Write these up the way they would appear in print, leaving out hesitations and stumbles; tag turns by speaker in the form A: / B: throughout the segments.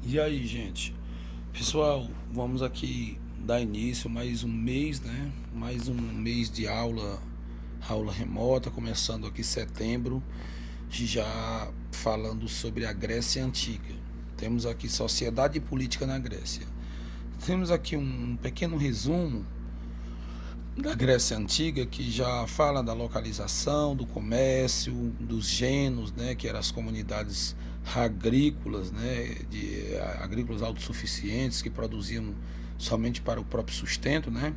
A: E aí, gente? Pessoal, vamos aqui dar início mais um mês, né? Mais um mês de aula remota, começando aqui setembro, já falando sobre a Grécia Antiga. Temos aqui sociedade e política na Grécia. Temos aqui um pequeno resumo da Grécia Antiga, que já fala da localização, do comércio, dos genos, né, que eram as comunidades agrícolas, né, agrícolas autossuficientes que produziam somente para o próprio sustento, né.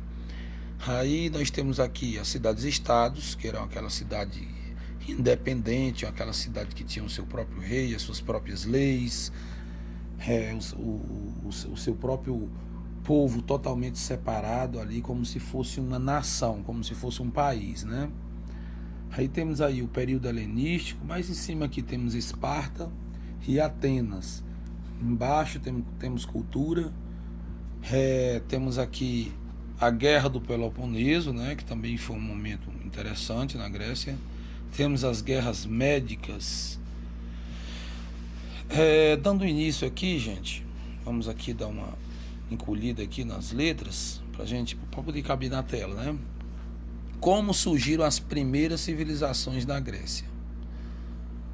A: Aí nós temos aqui as cidades-estados, que eram aquela cidade independente, aquela cidade que tinha o seu próprio rei, as suas próprias leis, o seu próprio povo totalmente separado ali, como se fosse uma nação, como se fosse um país, né? Aí temos aí o período helenístico, mais em cima aqui temos Esparta e Atenas. Embaixo temos cultura, temos aqui a Guerra do Peloponeso, né, que também foi um momento interessante na Grécia. Temos as guerras médicas. Dando início aqui, gente, vamos aqui dar uma encolhida aqui nas letras para poder caber na tela, né? Como surgiram as primeiras civilizações na Grécia?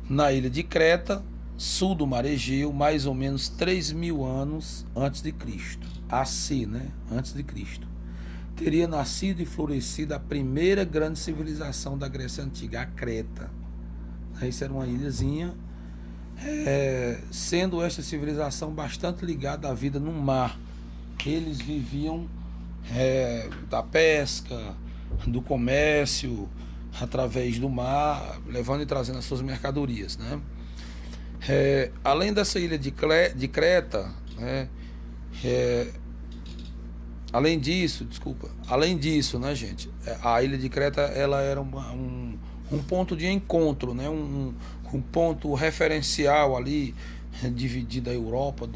A: Na ilha de Creta, sul do Mar Egeu, mais ou menos 3.000 anos antes de Cristo. AC, né? Antes de Cristo. Teria nascido e florescido a primeira grande civilização da Grécia Antiga, a Creta. Isso era uma ilhazinha, sendo esta civilização bastante ligada à vida no mar. Eles viviam da pesca, do comércio, através do mar, levando e trazendo as suas mercadorias, né? Além dessa ilha de Creta, né? Além disso, né, gente? A ilha de Creta, ela era um ponto de encontro, né? Um ponto referencial ali, dividida a Europa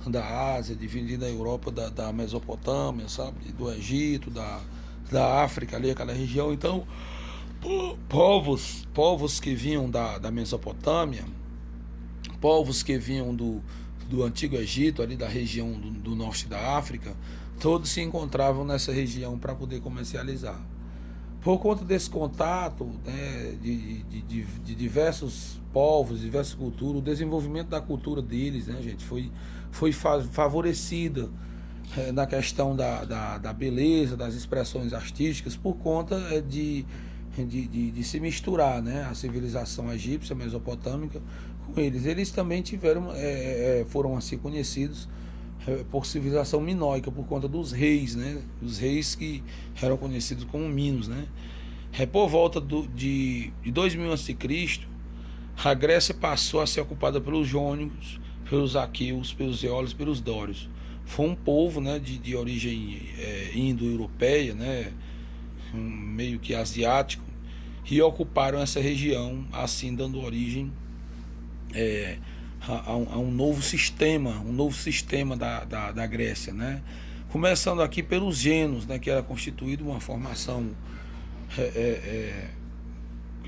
A: da Ásia, dividida a Europa da Mesopotâmia, sabe? Do Egito, da África ali, aquela região. Então, povos que vinham da Mesopotâmia, povos que vinham do Antigo Egito, ali da região do norte da África, todos se encontravam nessa região para poder comercializar. Por conta desse contato, né, de diversos povos, diversas culturas, o desenvolvimento da cultura deles, né, gente, foi favorecida na questão da beleza, das expressões artísticas, por conta de se misturar, né, a civilização egípcia, mesopotâmica, com eles. Eles também foram assim conhecidos por civilização minoica, por conta dos reis, né? Os reis que eram conhecidos como minos, né? Por volta de 2000 a.C., a Grécia passou a ser ocupada pelos jônicos, pelos aqueus, pelos eólios, pelos dórios. Foi um povo, né, de origem indo-europeia, né, meio que asiático, e ocuparam essa região, assim dando origem a um novo sistema da Grécia, né? Começando aqui pelos genos, né, que era constituído uma formação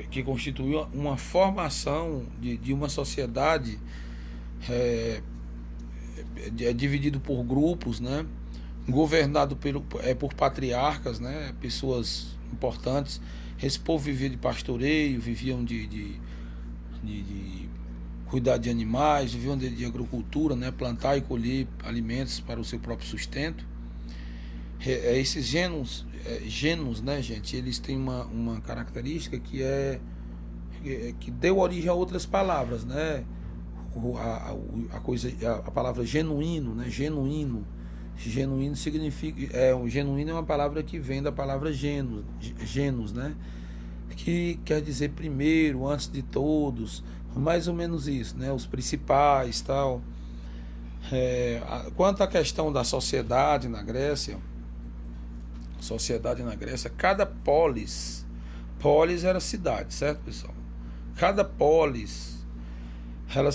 A: que constituiu uma formação de uma sociedade dividido por grupos, né, governado por patriarcas, né, pessoas importantes. Esse povo vivia de pastoreio, viviam de cuidar de animais, viviam de agricultura, né, plantar e colher alimentos para o seu próprio sustento. Esses genos, né, gente, eles têm uma característica que deu origem a outras palavras, né? A palavra genuíno, né? Genuíno significa, o genuíno é uma palavra que vem da palavra genos, né? Que quer dizer primeiro, antes de todos, mais ou menos isso, né? Os principais, tal. Quanto à questão da sociedade na Grécia, cada polis era cidade, certo, pessoal? Cada polis,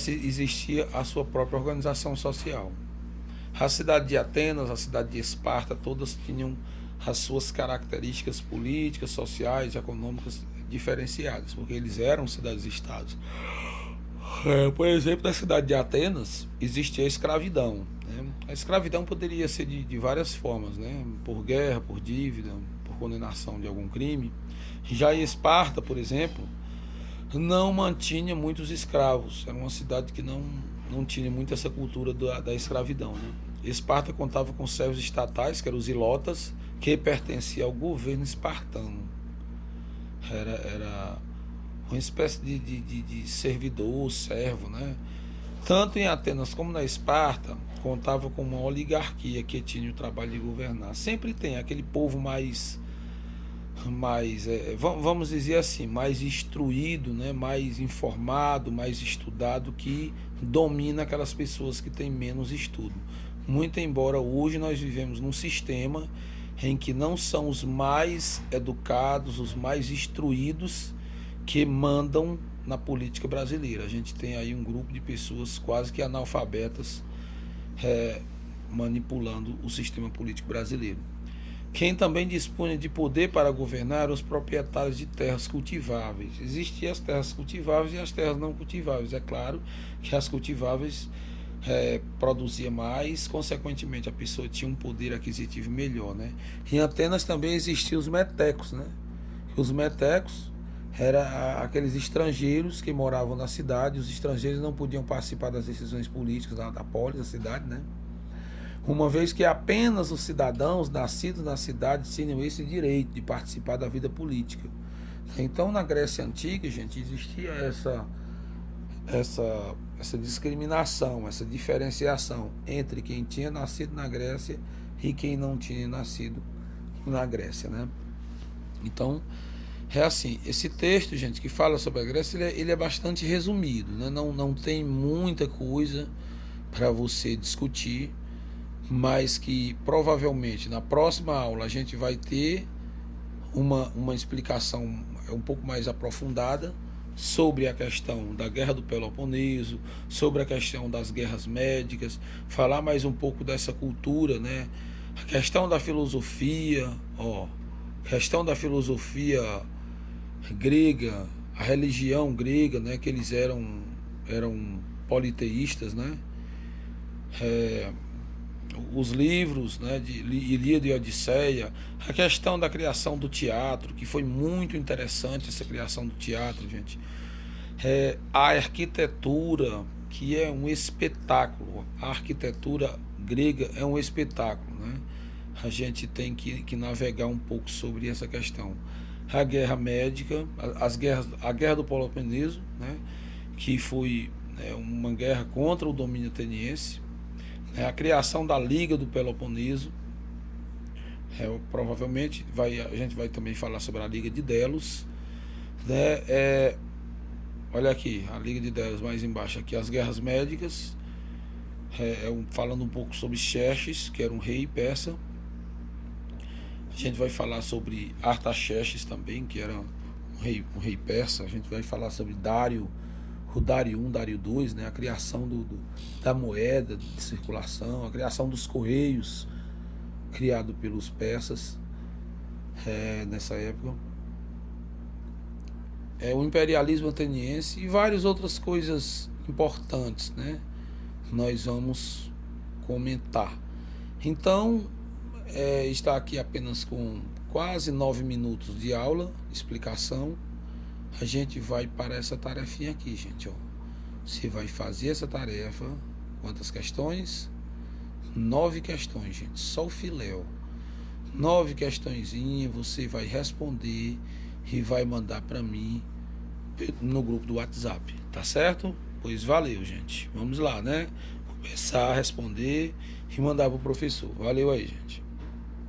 A: existia a sua própria organização social. A cidade de Atenas, a cidade de Esparta, todas tinham as suas características políticas, sociais, econômicas diferenciadas, porque eles eram cidades-estados. Por exemplo, na cidade de Atenas existia a escravidão, né? A escravidão poderia ser de várias formas, né? Por guerra, por dívida, por condenação de algum crime. Já em Esparta, por exemplo, não mantinha muitos escravos. Era uma cidade que não tinha muito essa cultura da escravidão, né? Esparta contava com servos estatais, que eram os ilotas, que pertenciam ao governo espartano. Era uma espécie de servidor, servo, né? Tanto em Atenas como na Esparta, contava com uma oligarquia que tinha o trabalho de governar. Sempre tem aquele povo vamos dizer assim, mais instruído, né? Mais informado, mais estudado, que domina aquelas pessoas que têm menos estudo. Muito embora hoje nós vivemos num sistema em que não são os mais educados, os mais instruídos que mandam na política brasileira. A gente tem aí um grupo de pessoas quase que analfabetas manipulando o sistema político brasileiro. Quem também dispunha de poder para governar eram os proprietários de terras cultiváveis. Existiam as terras cultiváveis e as terras não cultiváveis. É claro que as cultiváveis produzia mais, consequentemente a pessoa tinha um poder aquisitivo melhor, né? Em Atenas também existiam os metecos, né? Os metecos eram aqueles estrangeiros que moravam na cidade. Os estrangeiros não podiam participar das decisões políticas da polis, da cidade, né? Uma vez que apenas os cidadãos nascidos na cidade tinham esse direito de participar da vida política. Então, na Grécia Antiga, gente, existia essa discriminação, essa diferenciação entre quem tinha nascido na Grécia e quem não tinha nascido na Grécia, né? Então, é assim, esse texto, gente, que fala sobre a Grécia, ele é bastante resumido, né? Não tem muita coisa para você discutir, mas que provavelmente na próxima aula a gente vai ter uma explicação um pouco mais aprofundada sobre a questão da Guerra do Peloponeso, sobre a questão das guerras médicas, falar mais um pouco dessa cultura, né? A questão da filosofia, questão da filosofia grega, a religião grega, né? Que eles eram politeístas, né? Os livros, né, de Ilíada e Odisseia, a questão da criação do teatro, que foi muito interessante essa criação do teatro, gente. A arquitetura, que é um espetáculo, a arquitetura grega é um espetáculo, né? A gente tem que navegar um pouco sobre essa questão. A guerra médica, a guerra do Peloponeso, né, que foi uma guerra contra o domínio ateniense. A criação da Liga do Peloponeso, provavelmente a gente vai também falar sobre a Liga de Delos, né? Olha aqui, a Liga de Delos mais embaixo aqui, as guerras médicas, falando um pouco sobre Xerxes, que era um rei persa. A gente vai falar sobre Artaxerxes também, que era um rei persa. A gente vai falar sobre o Dário I, Dário II, né? A criação da moeda de circulação, a criação dos correios, criado pelos persas nessa época. O imperialismo ateniense e várias outras coisas importantes, né? Nós vamos comentar. Então, está aqui apenas com quase 9 minutos de aula, explicação. A gente vai para essa tarefinha aqui, gente, Você vai fazer essa tarefa. Quantas questões? 9 questões, gente. Só o filé, 9 questõezinhas. Você vai responder e vai mandar para mim no grupo do WhatsApp, tá certo? Pois valeu, gente. Vamos lá, né? Começar a responder e mandar pro professor. Valeu aí, gente.